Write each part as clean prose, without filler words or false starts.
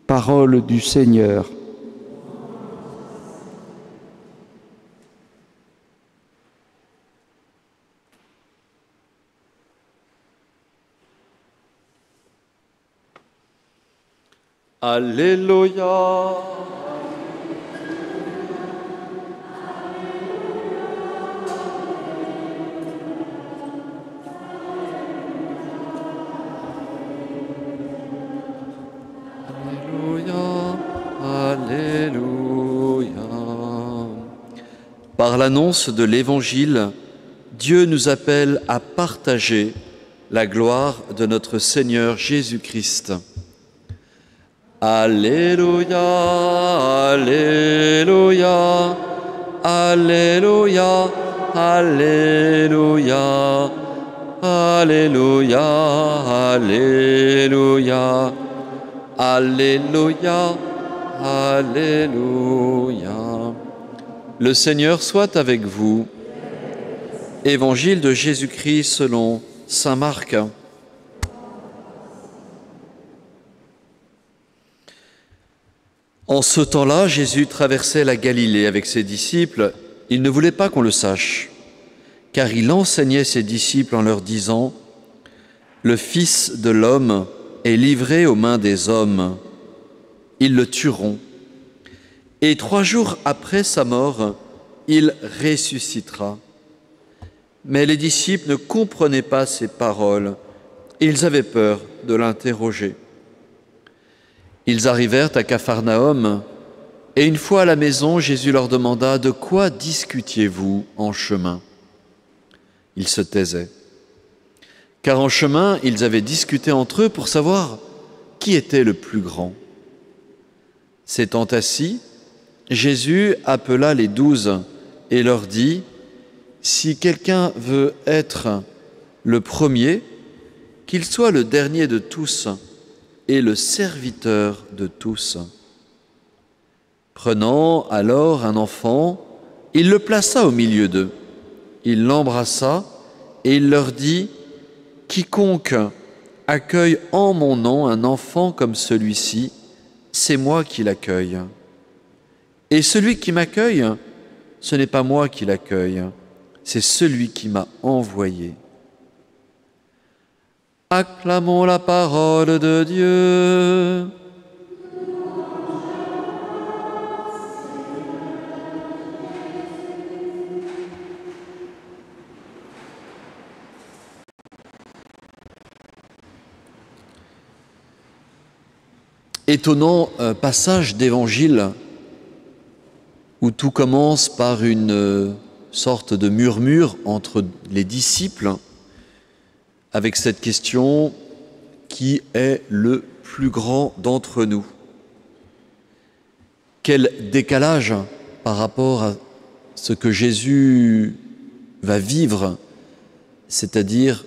Parole du Seigneur. Alléluia. Alléluia, Alléluia. Par l'annonce de l'Évangile, Dieu nous appelle à partager la gloire de notre Seigneur Jésus-Christ. Alléluia, Alléluia, Alléluia, Alléluia, Alléluia, Alléluia, Alléluia, Alléluia. Le Seigneur soit avec vous. Évangile de Jésus-Christ selon saint Marc. En ce temps-là, Jésus traversait la Galilée avec ses disciples. Il ne voulait pas qu'on le sache, car il enseignait ses disciples en leur disant « Le Fils de l'homme est livré aux mains des hommes. Ils le tueront. Et 3 jours après sa mort, il ressuscitera. » Mais les disciples ne comprenaient pas ces paroles. Ils avaient peur de l'interroger. Ils arrivèrent à Capharnaüm, et une fois à la maison, Jésus leur demanda « De quoi discutiez-vous en chemin ?» Ils se taisaient. Car en chemin, ils avaient discuté entre eux pour savoir qui était le plus grand. S'étant assis, Jésus appela les 12 et leur dit « Si quelqu'un veut être le premier, qu'il soit le dernier de tous et le serviteur de tous. » Prenant alors un enfant, il le plaça au milieu d'eux. Il l'embrassa et il leur dit « Quiconque accueille en mon nom un enfant comme celui-ci, c'est moi qui l'accueille. Et celui qui m'accueille, ce n'est pas moi qui l'accueille, c'est celui qui m'a envoyé. » Acclamons la parole de Dieu. Étonnant passage d'évangile où tout commence par une sorte de murmure entre les disciples avec cette question « Qui est le plus grand d'entre nous ?» Quel décalage par rapport à ce que Jésus va vivre, c'est-à-dire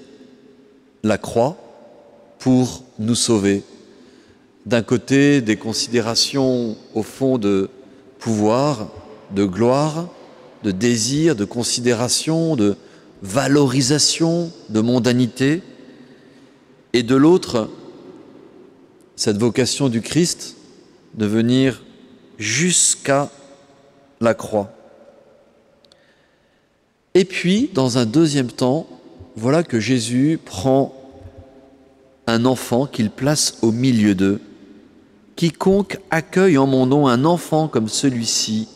la croix pour nous sauver. D'un côté, des considérations au fond de pouvoir, de gloire, de désir, de considération, de valorisation, de mondanité, et de l'autre, cette vocation du Christ de venir jusqu'à la croix. Et puis, dans un deuxième temps, voilà que Jésus prend un enfant qu'il place au milieu d'eux. Quiconque accueille en mon nom un enfant comme celui-ci,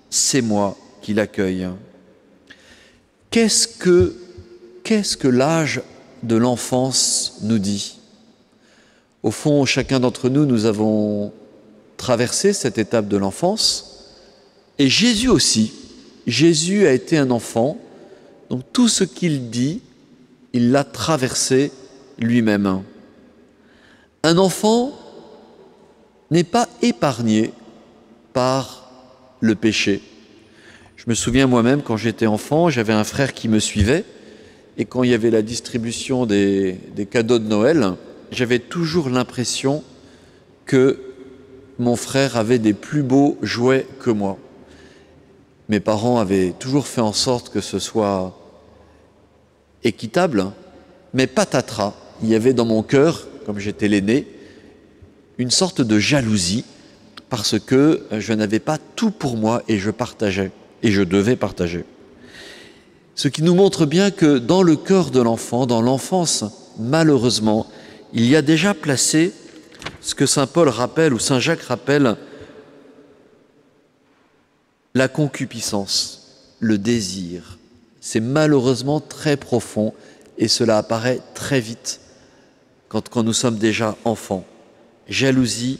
c'est moi qui l'accueille. Qu'est-ce que l'âge de l'enfance nous dit? Au fond, chacun d'entre nous, nous avons traversé cette étape de l'enfance, et Jésus aussi. Jésus a été un enfant, donc tout ce qu'il dit, il l'a traversé lui-même. Un enfant n'est pas épargné par le péché. Je me souviens moi-même, quand j'étais enfant, j'avais un frère qui me suivait, et quand il y avait la distribution des cadeaux de Noël, j'avais toujours l'impression que mon frère avait des plus beaux jouets que moi. Mes parents avaient toujours fait en sorte que ce soit équitable, mais patatras. Il y avait dans mon cœur, comme j'étais l'aîné, une sorte de jalousie parce que je n'avais pas tout pour moi et je partageais, et je devais partager. Ce qui nous montre bien que dans le cœur de l'enfant, dans l'enfance, malheureusement, il y a déjà placé ce que saint Paul rappelle ou saint Jacques rappelle, la concupiscence, le désir. C'est malheureusement très profond et cela apparaît très vite quand nous sommes déjà enfants. Jalousie,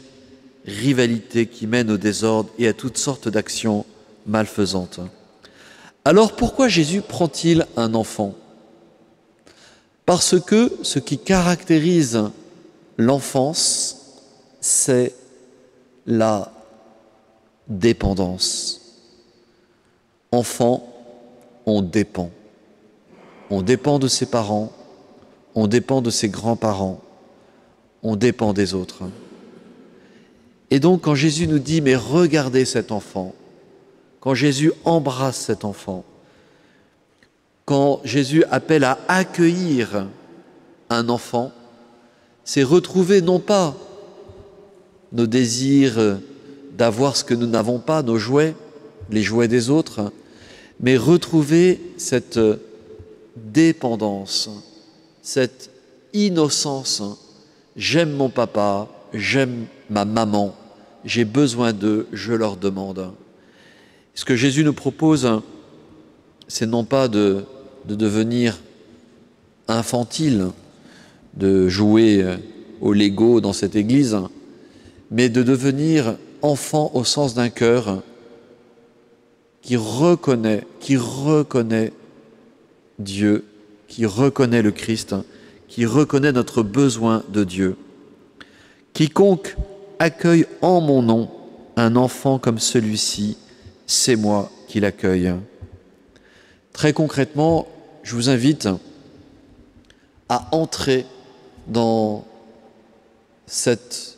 rivalité qui mène au désordre et à toutes sortes d'actions malfaisantes. Alors pourquoi Jésus prend-il un enfant? Parce que ce qui caractérise l'enfance, c'est la dépendance. Enfant, on dépend. On dépend de ses parents, on dépend de ses grands-parents, on dépend des autres. Et donc quand Jésus nous dit « mais regardez cet enfant », quand Jésus embrasse cet enfant, quand Jésus appelle à accueillir un enfant, c'est retrouver non pas nos désirs d'avoir ce que nous n'avons pas, nos jouets, les jouets des autres, mais retrouver cette dépendance, cette innocence. J'aime mon papa, j'aime ma maman, j'ai besoin d'eux, je leur demande. Ce que Jésus nous propose, c'est non pas de devenir infantile, de jouer au Lego dans cette église, mais de devenir enfant au sens d'un cœur qui reconnaît Dieu, qui reconnaît le Christ, qui reconnaît notre besoin de Dieu. Quiconque accueille en mon nom un enfant comme celui-ci, c'est moi qui l'accueille. Très concrètement, je vous invite à entrer dans cette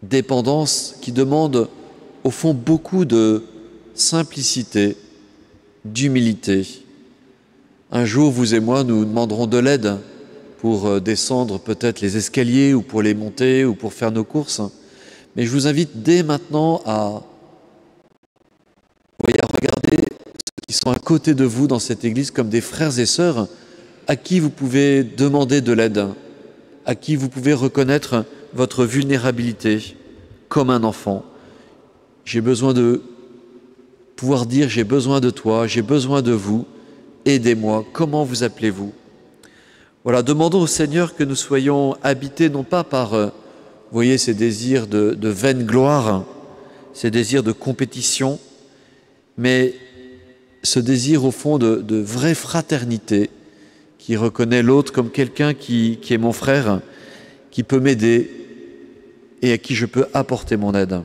dépendance qui demande au fond beaucoup de simplicité, d'humilité. Un jour, vous et moi, nous demanderons de l'aide pour descendre peut-être les escaliers ou pour les monter ou pour faire nos courses. Mais je vous invite dès maintenant à regarder ceux qui sont à côté de vous dans cette église comme des frères et sœurs à qui vous pouvez demander de l'aide, à qui vous pouvez reconnaître votre vulnérabilité comme un enfant. J'ai besoin de pouvoir dire « j'ai besoin de toi, j'ai besoin de vous, aidez-moi ». Comment vous appelez-vous? Voilà, demandons au Seigneur que nous soyons habités non pas par, vous voyez, ces désirs de vaine gloire, ces désirs de compétition, mais ce désir au fond de vraie fraternité qui reconnaît l'autre comme quelqu'un qui est mon frère, qui peut m'aider et à qui je peux apporter mon aide.